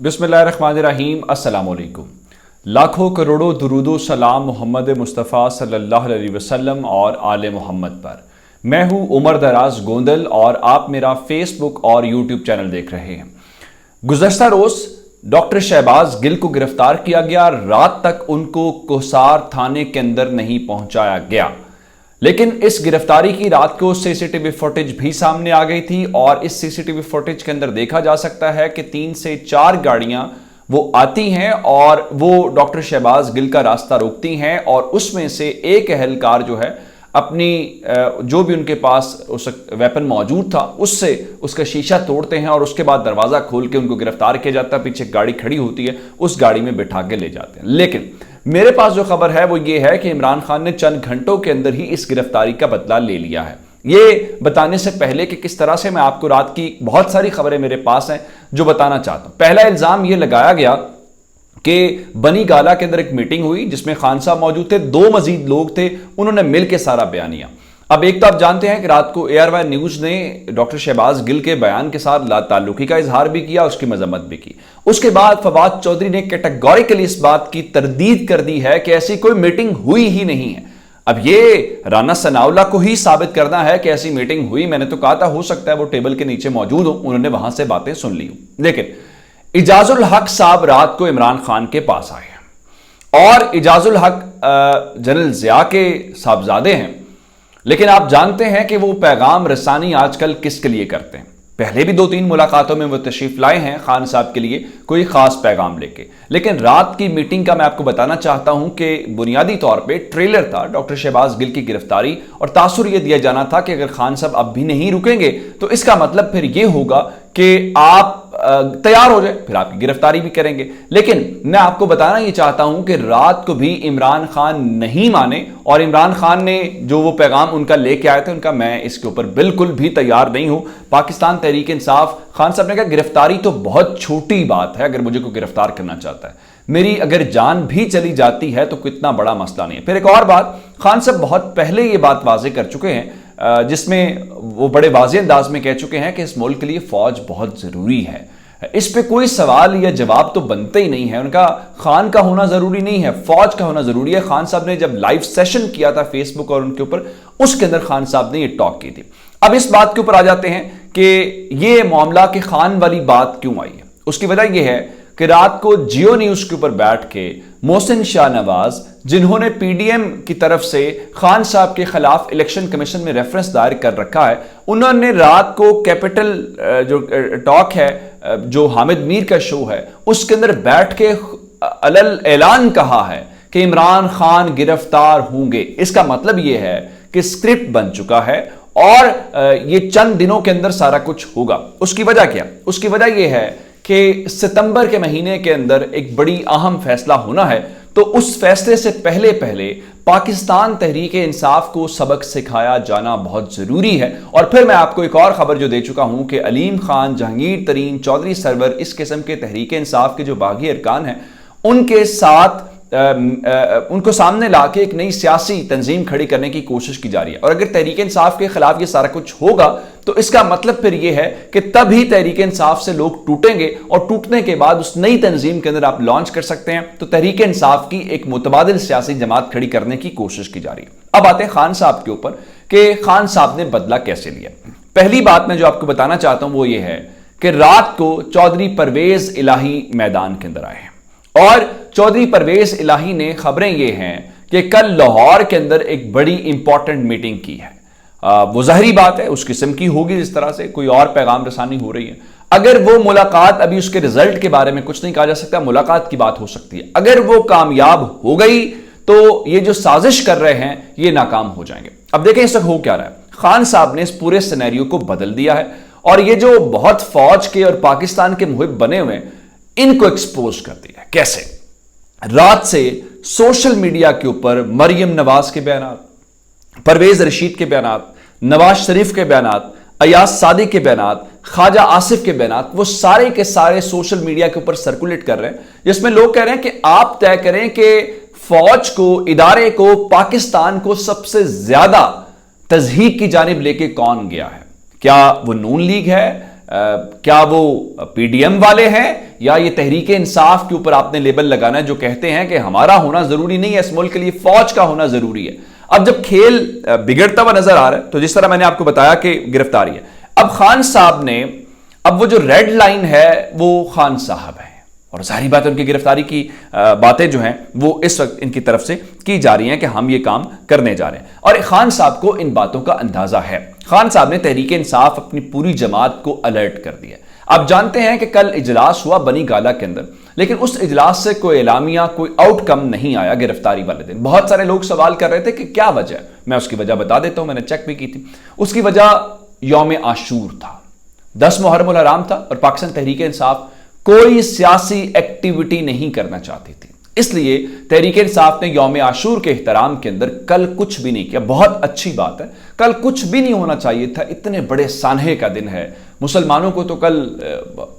बिस्मिल्लाहिर्रहमानिर्रहीम। अस्सलाम वालेकुम। लाखों करोड़ों दुरूदो सलाम मोहम्मद मुस्तफ़ा सल्लल्लाहु अलैहि वसल्लम और आले मोहम्मद पर। मैं हूं उमर दराज गोंदल और आप मेरा फेसबुक और यूट्यूब चैनल देख रहे हैं। गुज़श्ता रोज डॉक्टर शहबाज गिल को गिरफ्तार किया गया। रात तक उनको कोसार थाने के अंदर नहीं पहुंचाया गया, लेकिन इस गिरफ्तारी की रात को सीसीटीवी फुटेज भी सामने आ गई थी और इस सीसीटीवी फुटेज के अंदर देखा जा सकता है कि 3 से 4 गाड़ियां वो आती हैं और वो डॉक्टर शहबाज गिल का रास्ता रोकती हैं और उसमें से एक अहलकार जो है अपनी जो भी उनके पास उस वेपन मौजूद था उससे उसका शीशा तोड़ते हैं और उसके बाद दरवाजा खोल के उनको गिरफ्तार किया जाता है। पीछे गाड़ी खड़ी होती है, उस गाड़ी में बिठा के ले जाते हैं। लेकिन मेरे पास जो खबर है वो ये है कि इमरान खान ने चंद घंटों के अंदर ही इस गिरफ्तारी का बदला ले लिया है। ये बताने से पहले कि किस तरह से मैं आपको रात की बहुत सारी खबरें मेरे पास हैं जो बताना चाहता हूं। पहला इल्जाम ये लगाया गया कि बनी गाला के अंदर एक मीटिंग हुई जिसमें खान साहब मौजूद थे, 2 मजीद लोग थे, उन्होंने मिलकर सारा बयान दिया। अब एक तो आप जानते हैं कि रात को ARY न्यूज ने डॉक्टर शहबाज गिल के बयान के साथ लाताल्लुकी का इजहार भी किया, उसकी मजम्मत भी की। उसके बाद फवाद चौधरी ने कैटेगोरिकली इस बात की तरदीद कर दी है कि ऐसी कोई मीटिंग हुई ही नहीं है। अब ये राना सनाउल्लाह को ही साबित करना है कि ऐसी मीटिंग हुई। मैंने तो कहा था हो सकता है वो टेबल के नीचे मौजूद हो, उन्होंने वहां से बातें सुन ली हो। लेकिन इजाजुल हक साहब रात को इमरान खान के पास आए और इजाजुल हक जनरल जिया के साहबजादे हैं, लेकिन आप जानते हैं कि वो पैगाम रसानी आजकल किसके लिए करते हैं। पहले भी 2-3 मुलाकातों में वो तशरीफ लाए हैं खान साहब के लिए कोई खास पैगाम लेके, लेकिन रात की मीटिंग का मैं आपको बताना चाहता हूं कि बुनियादी तौर पे ट्रेलर था डॉक्टर शहबाज गिल की गिरफ्तारी और तासुर यह दिया जाना था कि अगर खान साहब अब भी नहीं रुकेंगे तो इसका मतलब फिर यह होगा कि आप तैयार हो जाए, फिर आपकी गिरफ्तारी भी करेंगे। लेकिन मैं आपको बताना यह चाहता हूं कि रात को भी इमरान खान नहीं माने और इमरान खान ने जो वो पैगाम उनका लेके आए थे उनका मैं इसके ऊपर बिल्कुल भी तैयार नहीं हूं। पाकिस्तान तहरीक इंसाफ, खान साहब ने कहा गिरफ्तारी तो बहुत छोटी बात है, अगर मुझे कोई गिरफ्तार करना चाहता है, मेरी अगर जान भी चली जाती है तो कितना बड़ा मसला नहीं है। फिर एक और बात, खान साहब बहुत पहले ये बात वाजे कर चुके हैं जिसमें वो बड़े वाज़ेह अंदाज में कह चुके हैं कि इस मुल्क के लिए फौज बहुत जरूरी है। इस पे कोई सवाल या जवाब तो बनते ही नहीं है। उनका खान का होना जरूरी नहीं है, फौज का होना जरूरी है। खान साहब ने जब लाइव सेशन किया था फेसबुक और उनके ऊपर, उसके अंदर खान साहब ने ये टॉक की थी। अब इस बात के ऊपर आ जाते हैं कि ये मामला कि खान वाली बात क्यों आई है। उसकी वजह यह है कि रात को जियो न्यूज के ऊपर बैठ के मोहसिन शाहनवाज, जिन्होंने PDM की तरफ से खान साहब के खिलाफ इलेक्शन कमीशन में रेफरेंस दायर कर रखा है, उन्होंने रात को कैपिटल जो टॉक है जो हामिद मीर का शो है उसके अंदर बैठ के अलल ऐलान कहा है कि इमरान खान गिरफ्तार होंगे। इसका मतलब यह है कि स्क्रिप्ट बन चुका है और ये चंद दिनों के अंदर सारा कुछ होगा। उसकी वजह क्या? उसकी वजह यह है कि सितंबर के महीने के अंदर एक बड़ी अहम फैसला होना है, तो उस फैसले से पहले पहले पाकिस्तान तहरीक इंसाफ को सबक सिखाया जाना बहुत जरूरी है। और फिर मैं आपको एक और खबर जो दे चुका हूं कि अलीम खान, जहांगीर तरीन, चौधरी सरवर, इस किस्म के तहरीक इंसाफ के जो बागी अरकान हैं उनके साथ उनको सामने लाके एक नई सियासी तंजीम खड़ी करने की कोशिश की जा रही है। और अगर तहरीक इंसाफ के खिलाफ ये सारा कुछ होगा तो इसका मतलब फिर यह है कि तभी तहरीक इंसाफ से लोग टूटेंगे और टूटने के बाद उस नई तंजीम के अंदर आप लॉन्च कर सकते हैं। तो तहरीक इंसाफ की एक मुतबादिल सियासी जमात खड़ी करने की कोशिश की जा रही है। अब आते हैं खान साहब के ऊपर कि खान साहब ने बदला कैसे लिया। पहली बात मैं जो आपको बताना चाहता हूं वो ये है कि रात को चौधरी परवेज इलाही मैदान के अंदर आए और चौधरी परवेज इलाही ने खबरें ये हैं कि कल लाहौर के अंदर एक बड़ी इंपॉर्टेंट मीटिंग की है। वो जाहिरी बात है उस किस्म की होगी जिस तरह से कोई और पैगाम रसानी हो रही है। अगर वो मुलाकात, अभी उसके रिजल्ट के बारे में कुछ नहीं कहा जा सकता, मुलाकात की बात हो सकती है। अगर वो कामयाब हो गई तो ये जो साजिश कर रहे हैं ये नाकाम हो जाएंगे। अब देखें इस वक्त हो क्या रहा है। खान साहब ने इस पूरे सिनेरियो को बदल दिया है और ये जो बहुत फौज के और पाकिस्तान के मुहिब बने हुए हैं इनको एक्सपोज कर दिया। कैसे? रात से सोशल मीडिया के ऊपर मरियम नवाज के बयान, परवेज रशीद के बयान, नवाज शरीफ के बयान, अयाज सादी के बयान, ख्वाजा आसिफ के बयान, वो सारे के सारे सोशल मीडिया के ऊपर सर्कुलेट कर रहे हैं, जिसमें लोग कह रहे हैं कि आप तय करें कि फौज को, इदारे को, पाकिस्तान को सबसे ज्यादा तज़हीक की जानिब लेके कौन गया है। क्या वो नून लीग है, क्या वो PDM वाले हैं, या ये तहरीक इंसाफ के ऊपर आपने लेबल लगाना है, जो कहते हैं कि हमारा होना जरूरी नहीं है, इस मुल्क के लिए फौज का होना जरूरी है। अब जब खेल बिगड़ता हुआ नजर आ रहा है, तो जिस तरह मैंने आपको बताया कि गिरफ्तारी है, अब खान साहब ने, अब वो जो रेड लाइन है वो खान साहब है, और सारी बात उनकी गिरफ्तारी की बातें जो हैं वो इस वक्त इनकी तरफ से की जा रही हैं कि हम ये काम करने जा रहे हैं, और खान साहब को इन बातों का अंदाजा है। खान साहब ने तहरीक इंसाफ अपनी पूरी जमात को अलर्ट कर दिया। आप जानते हैं कि कल इजलास हुआ बनी गाला के अंदर, लेकिन उस इजलास से कोई एलामिया, कोई आउटकम नहीं आया गिरफ्तारी वाले दिन। बहुत सारे लोग सवाल कर रहे थे कि क्या वजह है। मैं उसकी वजह बता देता हूं, मैंने चेक भी की थी। उसकी वजह यौम आशूर था, 10 मुहर्रम उल हराम था, और पाकिस्तान तहरीक इंसाफ कोई सियासी एक्टिविटी नहीं करना चाहती थी, इसलिए तहरीक इंसाफ ने यौम आशूर के एहतराम के अंदर कल कुछ भी नहीं किया। बहुत अच्छी बात है, कल कुछ भी नहीं होना चाहिए था, इतने बड़े सानहे का दिन है, मुसलमानों को तो कल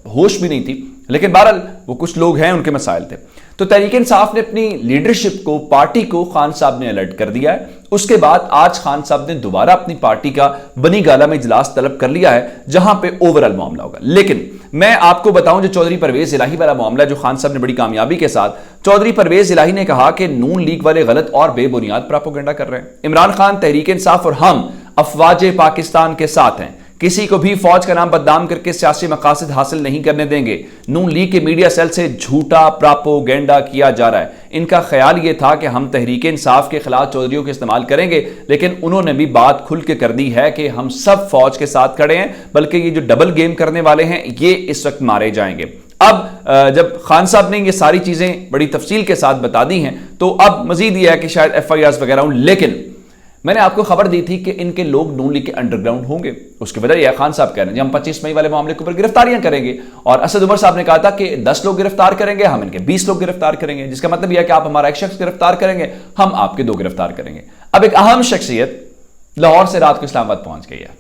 होश भी नहीं थी, लेकिन बहरहाल वो कुछ लोग हैं, उनके मसाइल थे। तो तहरीक इंसाफ ने अपनी लीडरशिप को, पार्टी को खान साहब ने अलर्ट कर दिया है। उसके बाद आज खान साहब ने दोबारा अपनी पार्टी का बनी गाला में इजलास तलब कर लिया है, जहां पे ओवरऑल मामला होगा। लेकिन मैं आपको बताऊं, जो चौधरी परवेज इलाही वाला मामला, जो खान साहब ने बड़ी कामयाबी के साथ, चौधरी परवेज इलाही ने कहा कि नून लीग वाले गलत और बेबुनियाद प्रोपेगेंडा कर रहे हैं। इमरान खान, तहरीक इंसाफ और हम अफवाज पाकिस्तान के साथ हैं, किसी को भी फौज का नाम बदनाम करके सियासी मकासद हासिल नहीं करने देंगे। नून लीग के मीडिया सेल से झूठा प्रोपेगेंडा किया जा रहा है। इनका ख्याल यह था कि हम तहरीक इंसाफ के खिलाफ चौधरियों को इस्तेमाल करेंगे, लेकिन उन्होंने भी बात खुल के कर दी है कि हम सब फौज के साथ खड़े हैं, बल्कि ये जो डबल गेम करने वाले हैं ये इस वक्त मारे जाएंगे। अब जब खान साहब ने ये सारी चीजें बड़ी तफसील के साथ बता दी हैं, तो अब मजीद यह है कि शायद FIRs वगैरह हों, लेकिन मैंने आपको खबर दी थी कि इनके लोग नून लीग के अंडरग्राउंड होंगे। उसकी वजह यह, खान साहब कह रहे हैं हम 25 मई वाले मामले के ऊपर गिरफ्तारियां करेंगे, और असद उमर साहब ने कहा था कि 10 लोग गिरफ्तार करेंगे, हम इनके 20 लोग गिरफ्तार करेंगे, जिसका मतलब यह कि आप हमारा एक शख्स गिरफ्तार करेंगे, हम आपके 2 गिरफ्तार करेंगे। अब एक अहम शख्सियत लाहौर से रात को इस्लामाबाद पहुंच गई है,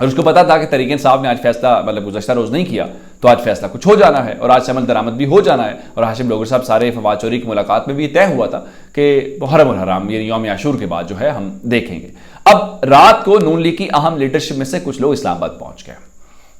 और उसको पता था कि तहरीक इंसाफ ने आज फैसला, मतलब गुज़श्ता रोज नहीं किया, तो आज फैसला कुछ हो जाना है, और आज से अमल दरामद भी हो जाना है। और हाशिम लोगर साहब सारे फवाद चौधरी की मुलाकात में भी तय हुआ था कि मुहर्रम उल हराम, ये यौम आशूर के बाद जो है हम देखेंगे। अब रात को नून लीग की अहम लीडरशिप में से कुछ लोग इस्लामाबाद पहुंच गए।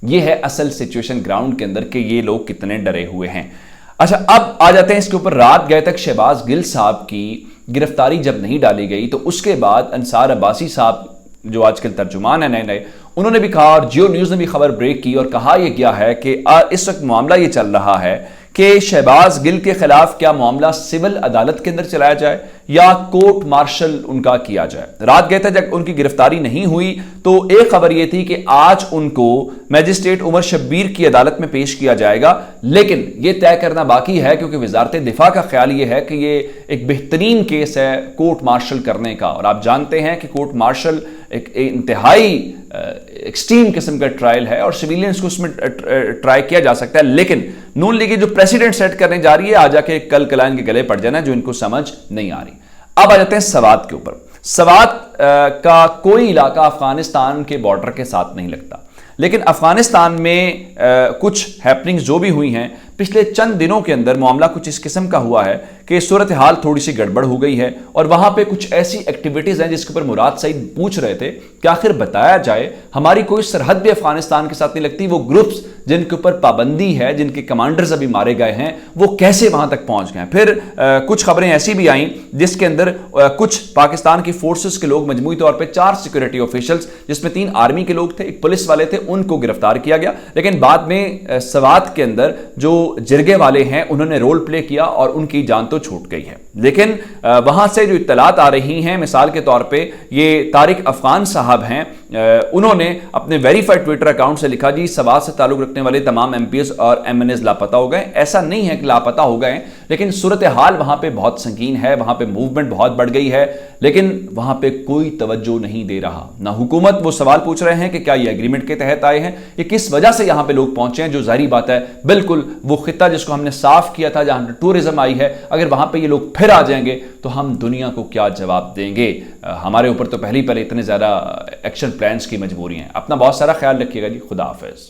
ये है असल सिचुएशन ग्राउंड के अंदर कि ये लोग कितने डरे हुए हैं। अच्छा, अब आ जाते हैं इसके ऊपर। रात गए तक शहबाज गिल साहब की गिरफ्तारी जब नहीं डाली गई, तो उसके बाद अंसार अब्बासी साहब, जो आजकल तर्जुमान है नए, उन्होंने भी कहा, और जियो न्यूज ने भी खबर ब्रेक की और कहा यह क्या है कि इस वक्त मामला ये चल रहा है कि शहबाज गिल के खिलाफ क्या मामला सिविल अदालत के अंदर चलाया जाए या कोर्ट मार्शल उनका किया जाए। रात गए थे जब उनकी गिरफ्तारी नहीं हुई, तो एक खबर यह थी कि आज उनको मैजिस्ट्रेट उमर शब्बीर की अदालत में पेश किया जाएगा, लेकिन यह तय करना बाकी है, क्योंकि वजारत दिफा का ख्याल यह है कि यह एक बेहतरीन केस है कोर्ट मार्शल करने का। और आप जानते हैं कि कोर्ट मार्शल एक इंतहाई एक्सट्रीम किस्म का ट्रायल है, और सिविलियंस को उसमें ट्राई किया जा सकता है, लेकिन नून लीग जो प्रेसिडेंट सेट करने जा रही है, आ जाके कल कलान के गले पड़ जाना, जो इनको समझ नहीं आ रही। अब आ जाते हैं सवात के ऊपर। सवात का कोई इलाका अफगानिस्तान के बॉर्डर के साथ नहीं लगता, लेकिन अफगानिस्तान में कुछ हैपनिंग्स जो भी हुई हैं पिछले चंद दिनों के अंदर, मामला कुछ इस किस्म का हुआ है कि सूरत हाल थोड़ी सी गड़बड़ हो गई है, और वहां पे कुछ ऐसी एक्टिविटीज हैं जिसके ऊपर मुराद सईद पूछ रहे थे कि आखिर बताया जाए, हमारी कोई सरहद भी अफगानिस्तान के साथ नहीं लगती, वो ग्रुप्स जिनके ऊपर पाबंदी है, जिनके कमांडर्स अभी मारे गए हैं, वो कैसे वहां तक पहुंच गए। फिर कुछ खबरें ऐसी भी आई जिसके अंदर कुछ पाकिस्तान की फोर्सेस के लोग, मजमूई तौर पर 4 सिक्योरिटी ऑफिशियल्स, जिसमें 3 आर्मी के लोग थे, 1 पुलिस वाले थे, उनको गिरफ्तार किया गया। लेकिन बाद में सवात के अंदर जो जिरगे वाले हैं उन्होंने रोल प्ले किया और उनकी जान तो छूट गई है। लेकिन वहां से जो इत्तलात आ रही हैं, मिसाल के तौर पे ये तारिक अफगान साहब हैं, उन्होंने अपने वेरीफाइड ट्विटर अकाउंट से लिखा, जी सवात से ताल्लुक रखने वाले तमाम MPs और MNAs लापता हो गए। ऐसा नहीं है कि लापता हो गए, लेकिन सूरत हाल वहां पे बहुत संगीन है, वहां पे मूवमेंट बहुत बढ़ गई है, लेकिन वहां पे कोई तवज्जो नहीं दे रहा ना हुकूमत। वो सवाल पूछ रहे हैं कि क्या ये एग्रीमेंट के तहत आए हैं, ये किस वजह से यहां पे लोग पहुंचे हैं, जो जाहिर बात है बिल्कुल वो खिता जिसको हमने साफ किया था, जहां टूरिज्म आई है, अगर वहां पे ये लोग फिर आ जाएंगे तो हम दुनिया को क्या जवाब देंगे। हमारे ऊपर तो पहले इतने ज्यादा एक्शन प्लान्स की मजबूरी है। अपना बहुत सारा ख्याल रखिएगा जी। खुदा हाफिज।